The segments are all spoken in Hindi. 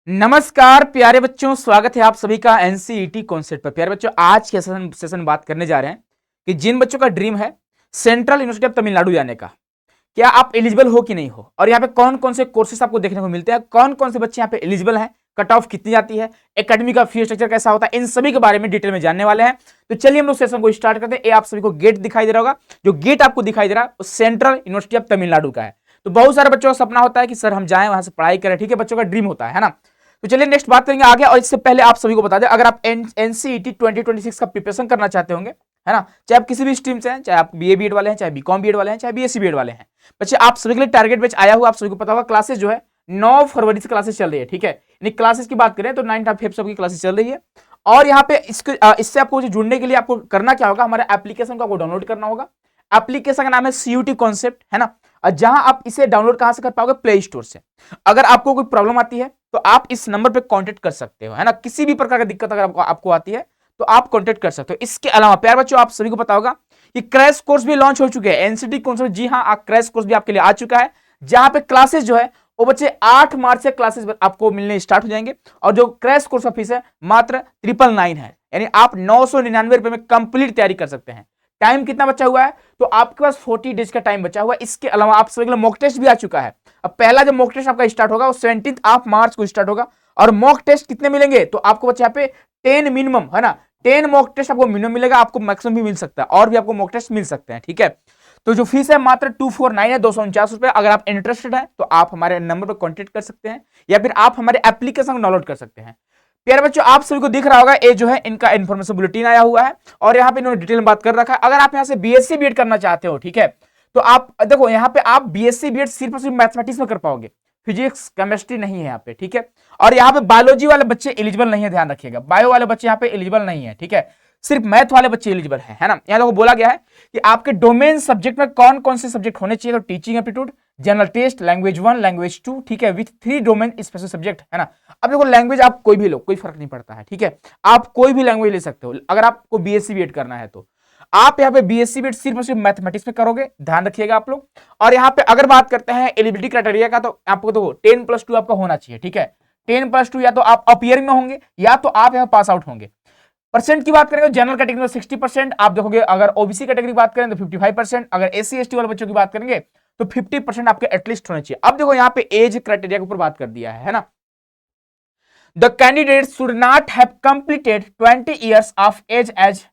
नमस्कार प्यारे बच्चों, स्वागत है आप सभी का एनसीईटी कॉन्सेप्ट पर। प्यारे बच्चों, आज के सेशन बात करने जा रहे हैं कि जिन बच्चों का ड्रीम है सेंट्रल यूनिवर्सिटी ऑफ तमिलनाडु जाने का, क्या आप एलिजिबल हो कि नहीं हो, और यहाँ पे कौन कौन से कोर्सेस आपको देखने को मिलते हैं, कौन कौन से बच्चे यहाँ पे एलिजिबल हैं, कट ऑफ कितनी जाती है, एकेडमी का फी स्ट्रक्चर कैसा होता है, इन सभी के बारे में डिटेल में जानने वाले हैं। तो चलिए हम लोग सेशन को स्टार्ट करते हैं। ये आप सभी को गेट दिखाई दे रहा होगा, जो गेट आपको दिखाई दे रहा है वो सेंट्रल यूनिवर्सिटी ऑफ तमिलनाडु का है। तो बहुत सारे बच्चों का सपना होता है कि सर हम जाएं वहां से पढ़ाई करें, ठीक है, बच्चों का ड्रीम होता है ना। तो चलिए नेक्स्ट बात करेंगे आगे, और इससे पहले आप सभी को बता दें, अगर आप एनसीईटी 2026 का प्रिपरेशन करना चाहते होंगे, है ना, चाहे आप किसी भी स्ट्रीम से हैं, चाहे आप बीए बीएड वाले हैं, चाहे बीकॉम बीएड वाले हैं, चाहे बीएससी बीएड वाले हैं, बच्चे आप सभी के लिए टारगेट बैच आया हुआ, आप सभी को पता होगा। क्लासेस जो है 9 फरवरी से क्लासेस चल रही है, ठीक है। यानी क्लासेस की बात करें तो 9 फेब सबकी क्लासेस चल रही है। और यहाँ पे इससे आपको जुड़ने के लिए आपको करना क्या होगा, हमारे एप्लीकेशन को आपको डाउनलोड करना होगा। एप्लीकेशन का नाम है सीयूटी कॉन्सेप्ट, है ना। जहां आप इसे डाउनलोड कहां से कर पाओगे, प्ले स्टोर से। अगर आपको कोई प्रॉब्लम आती है तो आप इस नंबर पे कांटेक्ट कर सकते हो, है ना। किसी भी प्रकार की दिक्कत अगर आपको आती है तो आप कांटेक्ट कर सकते हो। इसके अलावा प्यार बच्चों, आप सभी को पता होगा कि क्रैश कोर्स भी लॉन्च हो चुके हैं, एनसीटी कॉन्सेप्ट। जी हाँ, क्रैश कोर्स भी आपके लिए आ चुका है, जहां पे क्लासेस जो है वो बच्चे 8 मार्च से क्लासेस आपको मिलने स्टार्ट हो जाएंगे। और जो क्रैश कोर्स का फीस है मात्र 999 है, यानी आप 999 रुपए में कंप्लीट तैयारी कर सकते हैं। टाइम कितना बचा हुआ है, तो आपके पास 40 डेज का टाइम बचा हुआ है। इसके अलावा आप सभी के लिए मॉक टेस्ट भी आ चुका है। अब पहला जो मॉक टेस्ट आपका स्टार्ट होगा वो 17 मार्च को स्टार्ट होगा। और मॉक टेस्ट कितने मिलेंगे, तो आपको बच्चे यहाँ पे 10 मिनिमम, है ना, 10 मॉक टेस्ट आपको मिनिमम मिलेगा, आपको मैक्सिमम भी मिल सकता है, और भी आपको मॉक टेस्ट मिल सकते हैं, ठीक है। तो जो फीस है मात्र 249 है, 249 रुपए। अगर आप इंटरेस्टेड है तो आप हमारे नंबर पर कॉन्टेक्ट कर सकते हैं, या फिर आप हमारे एप्लीकेशन को डाउनलोड कर सकते हैं। प्यारे बच्चों, आप सभी को दिख रहा होगा ये जो है इनका इन्फॉर्मेशन बुलेटिन आया हुआ है, और यहाँ पे इन्होंने डिटेल में बात कर रखा है। अगर आप यहाँ से बीएससी बीएड करना चाहते हो, ठीक है, तो आप देखो यहाँ पे आप बीएससी बीएड सिर्फ और सिर्फ मैथमेटिक्स में कर पाओगे, फिजिक्स केमिस्ट्री नहीं है यहाँ पे, ठीक है। और यहाँ पे बायोलॉजी वाले बच्चे एलिजिबल नहीं है, ध्यान रखिएगा, बायो वाले बच्चे यहाँ पे एलिजिबल नहीं है, ठीक है। सिर्फ मैथ वाले बच्चे एलिजिबल है ना। यहाँ देखो बोला गया है कि आपके डोमेन सब्जेक्ट में कौन कौन से सब्जेक्ट होने चाहिए, तो teaching aptitude, general test, language 1, language 2, ठीक है, विथ 3 डोमेन स्पेसिफिक सब्जेक्ट, है ना। अब देखो लैंग्वेज आप कोई भी लो, कोई फर्क नहीं पड़ता है, ठीक है। आप कोई भी लैंग्वेज ले सकते हो अगर आपको बीएससी बीएड करना है तो। आप यहाँ पे बीएससी बीएड सिर्फ और सिर्फ मैथमेटिक्स में करोगे, ध्यान रखिएगा आप लोग। और यहाँ पे अगर बात करते हैं एलिजिबिलिटी क्राइटेरिया का, तो आपको तो 10+2 आपका होना चाहिए, ठीक है। 10+2 या तो आप अपीयरिंग में होंगे, या तो आप यहाँ पास आउट होंगे। परसेंट की बात करेंगे जनरल कैटेगरी में 60% आप देखोगे, अगर ओबीसी कैटेगरी की बात करें तो 55%, अगर एससी एसटी वाले बच्चों की बात करेंगे तो 50% आपके एटलीस्ट होने चाहिए। अब देखो यहाँ पे एज क्राइटेरिया के ऊपर बात कर दिया है ना। The candidate should not have completed 20 years of age age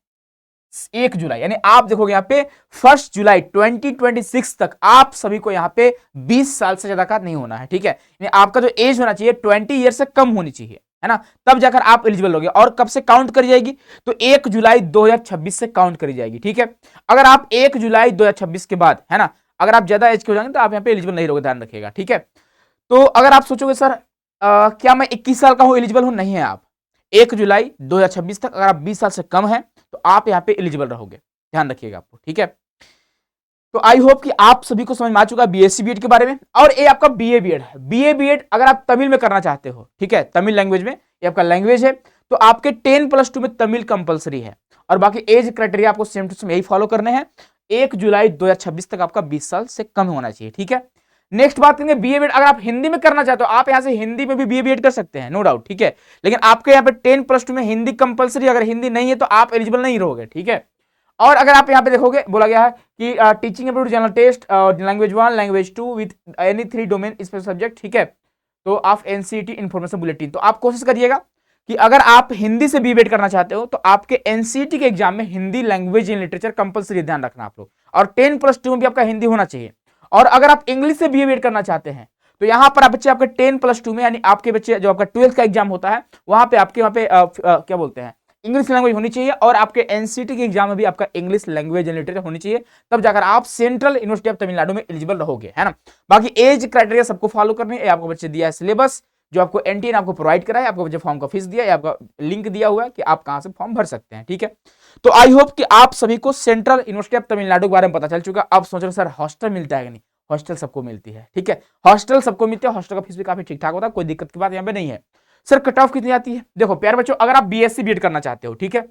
1 July, यानी आप देखोगे यहाँ पे 1 जुलाई 2026 तक आप सभी को यहाँ पे 20 साल से ज्यादा का नहीं होना है, ठीक है। यानी आपका जो एज होना चाहिए 20 ईयर से कम होनी चाहिए, है ना, तब जाकर आप एलिजिबल होगे। और कब से काउंट करी जाएगी, तो 1 जुलाई 2026 से काउंट करी जाएगी, ठीक है। अगर आप 1 जुलाई 2026 के बाद, है ना, अगर आप ज्यादा एज के हो जाएंगे तो आप यहाँ पे एलिजिबल नहीं रहोगे, ध्यान रखिएगा, ठीक है। तो अगर आप सोचोगे सर क्या मैं 21 साल का हूं, एलिजिबल हूं, नहीं है आप। 1 जुलाई 2026 तक अगर आप 20 साल से कम है तो आप यहाँ पे एलिजिबल रहोगे, ध्यान रखिएगा आपको, ठीक है। तो आई होप कि आप सभी को समझ में आ चुका है बीएससी बीएड के बारे में। और ये आपका बीए बीएड है। बीए बीएड अगर आप तमिल में करना चाहते हो, ठीक है, तमिल लैंग्वेज में, ये आपका लैंग्वेज है, तो आपके 10+2 में तमिल कंपलसरी है। और बाकी एज क्राइटेरिया आपको सेम टू सेम यही फॉलो करने हैं। 1 जुलाई 2026 तक आपका 20 साल से कम होना चाहिए, ठीक है। नेक्स्ट बात करेंगे बीए बीएड। अगर आप हिंदी में करना चाहते हो, आप यहां से हिंदी में भी बीए बीएड कर सकते हैं, नो डाउट, ठीक है। लेकिन आपके यहाँ पे 10+2 में हिंदी कंपलसरी, अगर हिंदी नहीं है तो आप एलिजिबल नहीं रहोगे, ठीक है। और अगर आप यहाँ पे देखोगे, बोला गया है कि teaching aptitude, general test, language 1, language 2 with any 3 domain special subject, ठीक है। तो आप एनसीईटी इन्फॉर्मेशन बुलेटिन, तो आप कोशिश करिएगा कि अगर आप हिंदी से बीएड करना चाहते हो तो आपके एनसीईटी के एग्जाम में Hindi language and literature compulsory, ध्यान रखना आप लोग। और 10+2 में भी आपका हिंदी होना चाहिए। और अगर आप इंग्लिश से बीएड करना चाहते हैं तो यहाँ पर आप बच्चे आपके 10+2 में, यानी आपके बच्चे जो आपका 12th का एग्जाम होता है वहां पे आपके वहां पे क्या बोलते हैं, इंग्लिश लैंग्वेज होनी चाहिए। और आपके एनसीटी के एग्जाम में भी आपका इंग्लिश लैंग्वेज एंड लिटरेचर होनी चाहिए, तब जाकर आप सेंट्रल यूनिवर्सिटी ऑफ तमिलनाडु में एलिजिबल रहोगे, है ना। बाकी एज क्राइटेरिया सबको फॉलो करने है, आपको बच्चे दिया है सिलेबस जो आपको एनटीए ने आपको प्रोवाइड करा है, आपको बच्चे फॉर्म का फीस दिया है, आपका लिंक दिया हुआ है कि आप कहां से फॉर्म भर सकते हैं, ठीक है। तो आई होप कि आप सभी को सेंट्रल यूनिवर्सिटी ऑफ तमिलनाडु के बारे में पता चल चुका। अब सोच रहे सर हॉस्टल मिलता है कि नहीं, हॉस्टल सबको मिलती है, ठीक है, हॉस्टल सबको मिलती है। हॉस्टल का फीस भी काफी ठीक ठाक होता है, कोई दिक्कत की बात यहाँ पे नहीं है। सर कट ऑफ कितनी आती है, देखो प्यारे बच्चों, अगर आप बीएससी बीएड करना चाहते हो, ठीक है,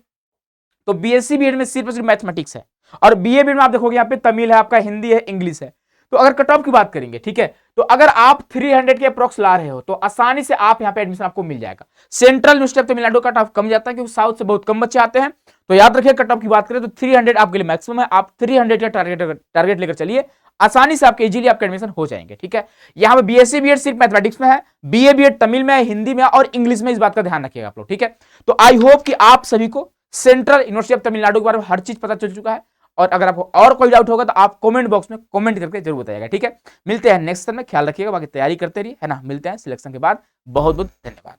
तो बीएससी बीएड में सिर्फ और सिर्फ मैथमेटिक्स है। और बीए बीएड में आप देखोगे यहाँ पे तमिल है, आपका हिंदी है, इंग्लिश है। तो अगर कट ऑफ की बात करेंगे, ठीक है, तो अगर आप 300 के अप्रोक्स ला रहे हो तो आसानी से आप यहाँ पे एडमिशन आपको मिल जाएगा। सेंट्रल यूनिवर्सिटी ऑफ तमिलनाडु का कट ऑफ कम जाता है क्योंकि साउथ से बहुत कम बच्चे आते हैं। तो याद रखिए कट ऑफ की बात करें तो 300 आपके लिए मैक्सिमम है, आप 300 का टारगेट लेकर चलिए, आसानी से आपके इजीली आपके एडमिशन हो जाएंगे। ठीक है, यहाँ पे बीएससी बीएड सिर्फ मैथमेटिक्स में है, बीए बीएड तमिल में है, हिंदी में और इंग्लिश में, इस बात का ध्यान रखिएगा आप लोग। ठीक है, तो आई होप कि आप सभी को सेंट्रल यूनिवर्सिटी ऑफ तमिलनाडु के बारे में हर चीज पता चल चुका है, और अगर आपको और कोई डाउट होगा तो आप कमेंट बॉक्स में कमेंट करके जरूर बताइएगा। ठीक है, मिलते हैं नेक्स्ट सेशन में, ख्याल रखिएगा, बाकी तैयारी करते रहिए, है ना। मिलते हैं सिलेक्शन के बाद, बहुत बहुत धन्यवाद।